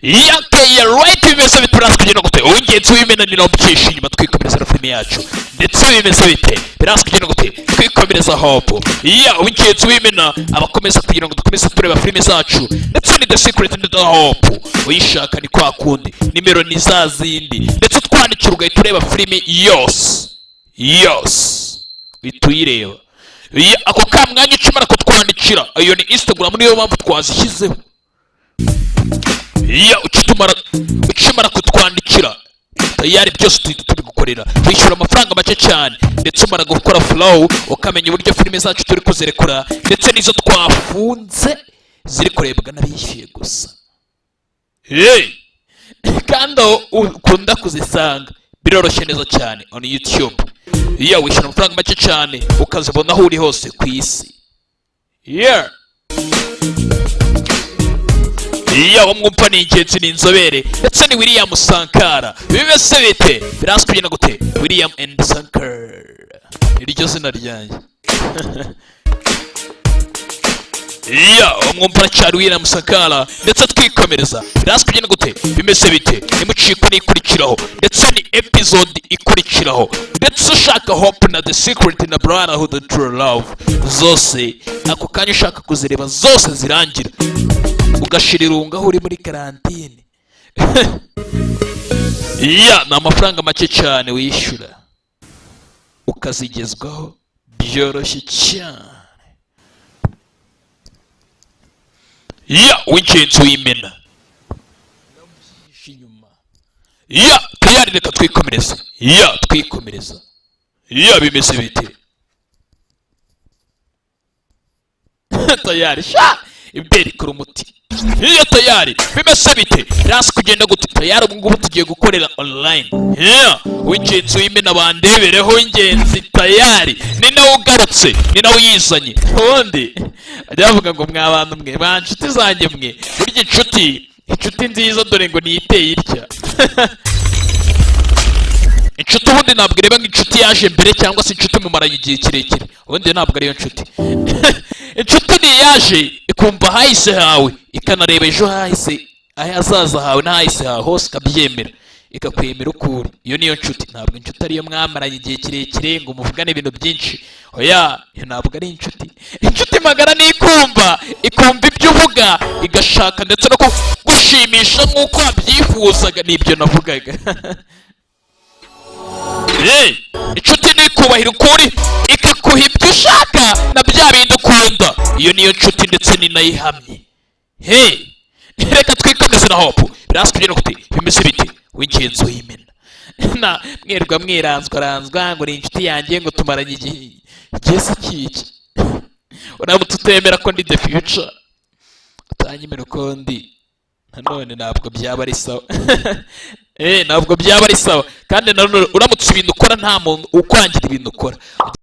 yakeye right bimeze bite biraza kugenda gute uw'ingenzi w'imena ni namucisha inyuma twikomereza na filime yacu ndetse bimeze bite biraza kugenda gute twikomereza hopo uw'ingenzi w'imena abakomeza kugira ngo dukomeze tureba filime zacu ndetse ni The Secret and the Hope uyishaka ni kwa kundi nimero ni za zindi ndetse twandikira ugahita ureba filime yose bituyireba ako ka mwanya ukimara kutwandikira iyo ni Instagram niyo mpamvu twazishyizeho ukimara kutwandikira tayari byose tubigukorera wishyura amafaranga make cyane ndetse umara gukora flow ukamenya uburyo filime zacu turi kuzirekura ndetse n'izo twafunze ziri kurebwa n'abishyuye gusa kandi ukunda kuzisanga biroroshye neza cyane on YouTube wishyura amafaranga make cyane ukazibona aho uri hose ku isi umwumva ni ingenzi ni inzobere ndetse ni William Sankara bimeze bite biraza kugenda gute William and Sankara niryo zina ryanjye umwumva cyari William Sankara ndetse twikomereza biraza kugenda gute bimeze bite nimuciko nikurikiraho ndetse ni episode ikurikiraho ndetse ushaka Hope na The Secret na Brotherhood and True Love zose ako kanya ushaka kuzireba zose zirangira ugashira irunga aho uri muri karantine ni amafaranga make cyane wishyura ukazigezwaho byoroshye cyane w'ingenzi w'imena tayari reka twikomereza twikomereza bimeze bite tayari imbere kuri umuti tayari bimeze bite rasi kugenda gute tayari ubu ngubu tugiye gukorera online w'ingenzi w'imena bandebereho ingenzi tayari ni nawe ugarutse ni nawe uyizanye ubundi ajya bavuga ngo mwa bantu mwe ba nshuti zanjye mwe burya inshuti nziza dore ngo niyiteye itya inshuti ubundi ntabwo ireba nk'inshuti yaje mbere cyangwa se inshuti mumaranye igihe kirekire ubundi ntabwo ariyo nshuti inshuti ni yaje ikumva hahise hawe ikanareba ejo hahise ahazaza hawe n'ahahise hawe hose ikabyemera ikakwemera uko uri iyo niyo nshuti ntabwo inshuti ariyo mwamaranye igihe kirekire ngo muvugane ibintu byinshi iyo ntabwo ari inshuti magara ni ikumva ibyo uvuga igashaka ndetse no kugushimisha nk'uko wabyifuzaga nibyo navugaga inshuti ni ikubahira ukuri ikaguha ibyo ushaka na bya bindi ukunda iyo niyo nshuti ndetse ni nayo ihamye reka twikomeze na Hope biraza kugenda gute bimeze bite w'ingenzi w'imena mwerwa mwiranzwa ngo ni inshuti yanjye ngo tumaranye igihe si kiki uramutse utemera ko ndi the future utanyemera uko ndi nanone ntabwo byaba ari sawa ntabwo byaba ari sawa kandi nanone uramutse ibintu ukora nta muntu ukwangira ibintu ukora